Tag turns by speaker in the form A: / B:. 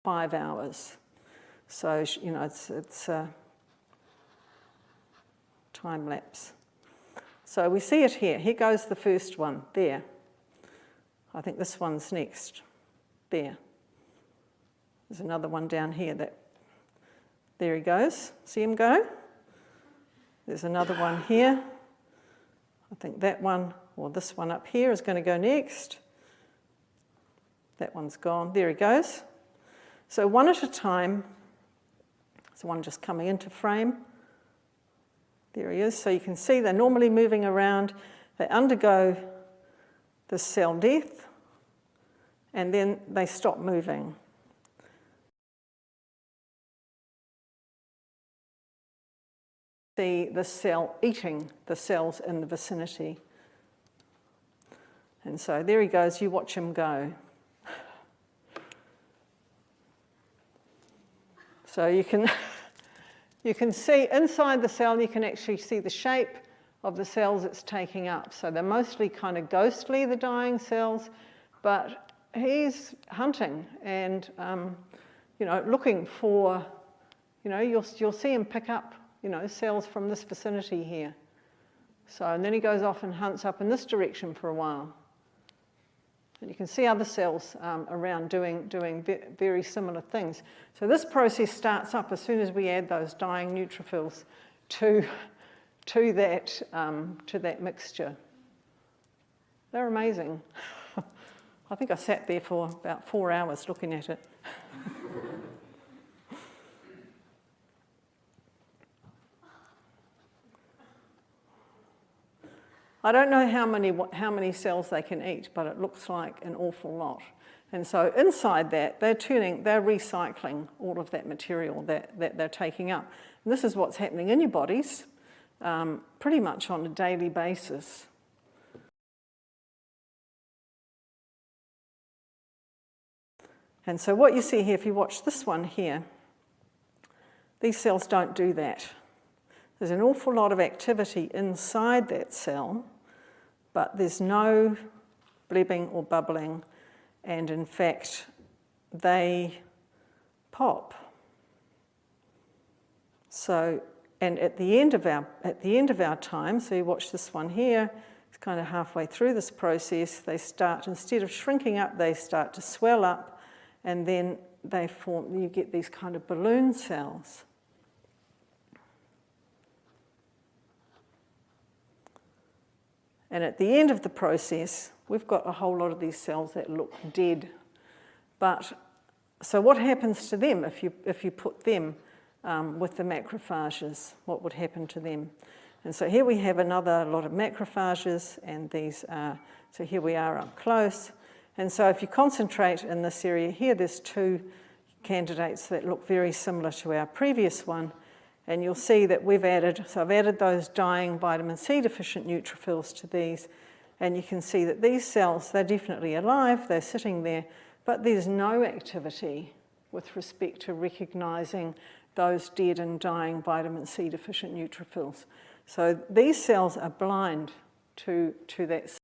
A: 5 hours. So, you know, it's a time lapse. So we see it here. Here goes the first one, there. I think this one's next, there. There's another one down here. There he goes. See him go? There's another one here. I think that one, or this one up here is going to go next. That one's gone. There he goes. So one at a time. There's one just coming into frame. There he is. So you can see they're normally moving around. They undergo the cell death, and then they stop moving. See the cell eating the cells in the vicinity. And so there he goes. You watch him go. So you can see inside the cell, you can actually see the shape of the cells it's taking up. So they're mostly kind of ghostly, the dying cells, but he's hunting and you know, looking for, you know, you'll see him pick up, you know, cells from this vicinity here. So, and then he goes off and hunts up in this direction for a while. And you can see other cells around doing very similar things. So this process starts up as soon as we add those dying neutrophils to that mixture. They're amazing. I think I sat there for about 4 hours looking at it. I don't know how many cells they can eat, but it looks like an awful lot. And so inside that, they're recycling all of that material that they're taking up. And this is what's happening in your bodies pretty much on a daily basis. And so what you see here, if you watch this one here, these cells don't do that. There's an awful lot of activity inside that cell, but there's no blebbing or bubbling, and in fact, they pop. So, and at the end of our time, so you watch this one here, it's kind of halfway through this process, they start, instead of shrinking up, they start to swell up, and then they form, you get these kind of balloon cells. And at the end of the process, we've got a whole lot of these cells that look dead. But, so what happens to them if you put them with the macrophages? What would happen to them? And so here we have another lot of macrophages, and these are, so here we are up close. And so if you concentrate in this area here, there's 2 candidates that look very similar to our previous one. And you'll see that we've added, so I've added those dying vitamin C deficient neutrophils to these, and you can see that these cells, they're definitely alive, they're sitting there, but there's no activity with respect to recognizing those dead and dying vitamin C deficient neutrophils. So these cells are blind to that